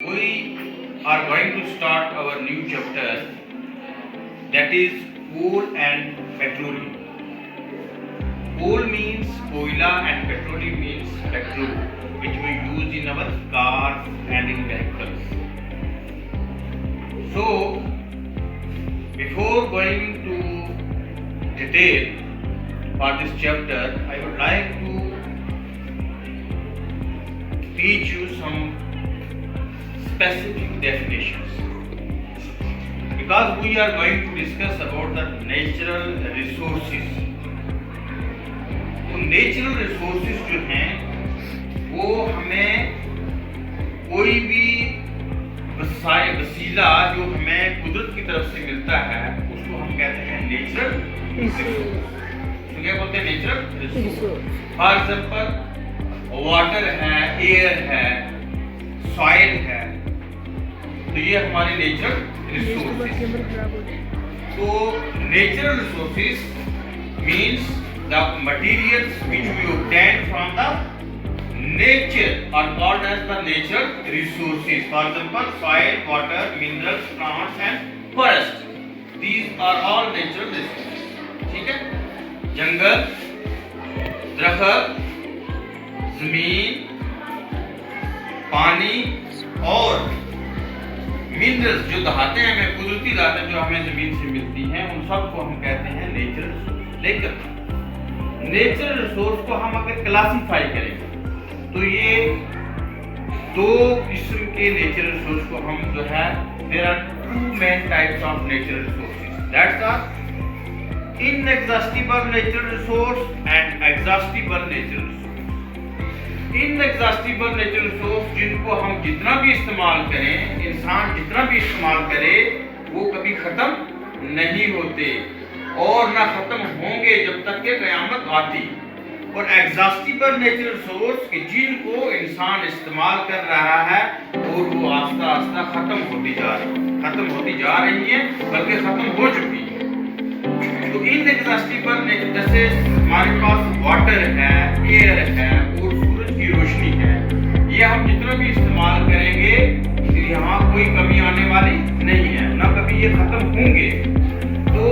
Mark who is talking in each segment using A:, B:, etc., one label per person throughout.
A: We are going to start our new chapter, that is coal and petroleum. Coal means koila and petroleum means petrol, which we use in our cars and in vehicles. So, before going to detail for this chapter, I would like to teach you some specific definitions, because we are going to discuss about the natural resources. तो natural resources जो हैं वो हमें कोई भी वसीला जो हमें कुदरत की तरफ से मिलता है उसको हम कहते हैं नेचुरल रिसोर्स। तो क्या बोलते हैं natural resource? For example water है, एयर है, सॉइल है, तो ये हमारे नेचुरल रिसोर्सेज। तो natural resources means the materials which we obtain from the nature are called as the natural resources. For example, soil, water, minerals, plants and forest. These are all natural resources. ठीक है? जंगल, दरख्त, जमीन, पानी और minerals जो धातें हैं, हमें कुदरती धातें जो हमें जमीन से मिलती हैं, उन सब को हम कहते हैं नेचुरल रिसोर्स। लेकिन नेचुरल रिसोर्स को हम अगर क्लासिफाई करें तो ये दो किस्म के नेचुरल रिसोर्स को हम जो है, there are two main types of natural resources, that's are inexhaustible natural resource and exhaustible natural resource. Inexhaustible natural resource जिनको हम जितना भी इस्तेमाल करें, इंसान जितना भी इस्तेमाल करे, वो कभी खत्म नहीं होते और ना खत्म होंगे जब तक कि क़यामत आती। और एग्जॉस्टिबल नेचुरल रिसोर्स कि जिनको इंसान इस्तेमाल कर रहा है और वो आस्ता आस्ता खत्म होती जा रही है, बल्कि खत्म हो चुकी है। तो इनएग्जॉस्टिबल नेचुरल, जैसे हमारे पास वाटर है, एयर है और सूरज की रोशनी है, ये हम जितना भी इस्तेमाल करेंगे यहाँ कोई कमी आने वाली नहीं है, ना कभी ये खत्म होंगे। तो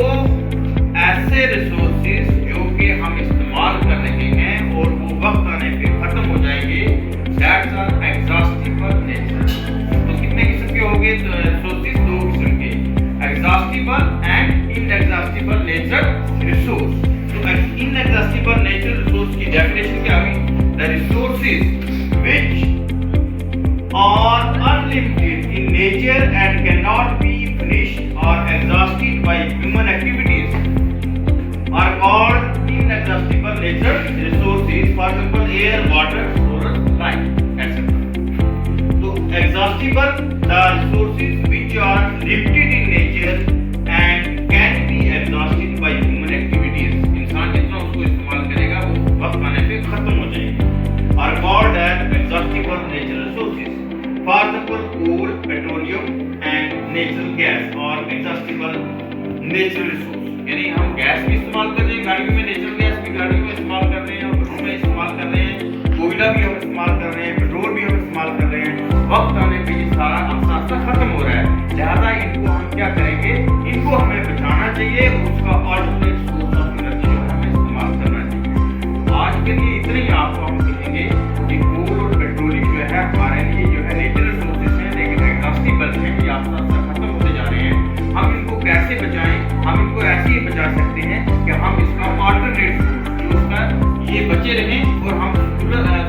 A: ऐसे रिसोर्सेज जो कि हम इस्तेमाल कर रहे हैं और वो वक्त आने पे खत्म हो जाएंगे, दैट्स आर एग्जॉस्टिबल नेचुरल। तो कितने किस्म के हो गए रिसोर्सेज? दो किस्म के, exhaustible and inexhaustible natural resource. तो इनएग्जॉस्टिबल नेचुरल रिसोर्स की डेफिनेशन क्या हुई? The resources which are unlimited in nature and cannot be finished or exhausted by human activities are called inexhaustible natural resources. For example, air, water, solar, light, etc. So exhaustible, the resources which are limited in nature and can be exhausted by human activities. इंसान जितना उसको इस्तेमाल करेगा वो वक्त आने पे खत्म हो जाएंगे, are called as exhaustible natural resources. For example, coal, petroleum and natural gas or exhaustible natural resource. यानी हम गैस भी इस्तेमाल कर रहे हैं गाड़ियों में, नेचुरल गैस भी गाड़ियों में इस्तेमाल कर रहे हैं, घरों में इस्तेमाल कर रहे हैं, कोयला भी हम इस्तेमाल कर रहे हैं, पेट्रोल भी हम इस्तेमाल कर रहे हैं। वक्त आने पे ये सारा आस्ता खत्म हो रहा है, लिहाजा इनको हम क्या करेंगे? इनको हमें बचाना चाहिए और उसका ऑल्टरनेट सोर्स ऑफ एनर्जी जो हमें इस्तेमाल करना चाहिए। आज के लिए इतना ही आपको हम कहेंगे कि कोल और पेट्रोलियम जो है हमारे लिए जो है नेचुरल रिसोर्सेज हैं, लेकिन एग्जॉस्टिबल हैं, ये आस्ता आस्ता खत्म होते जा रहे हैं। हम इनको कैसे बचाएं? हम इनको ऐसे ही बचा सकते हैं कि हम इसका ऑल्टरनेट सोर्स जो उसका ये बचे रहें और हम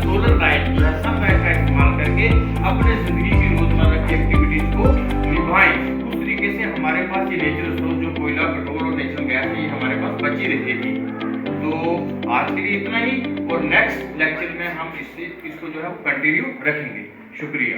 A: सोलर लाइट जो है सनलाइट का इस्तेमाल करके अपने जिंदगी की रोजमर्रा की एक्टिविटीज को निभाएं। उस तरीके से हमारे पास ये नेचुरल सोर्स जो कोयला, पेट्रोल और नेचुरल गैस है, ये हमारे पास बची रहेगी। तो आज के लिए इतना ही, और नेक्स्ट लेक्चर में हम इसको जो है कंटिन्यू रखेंगे। शुक्रिया।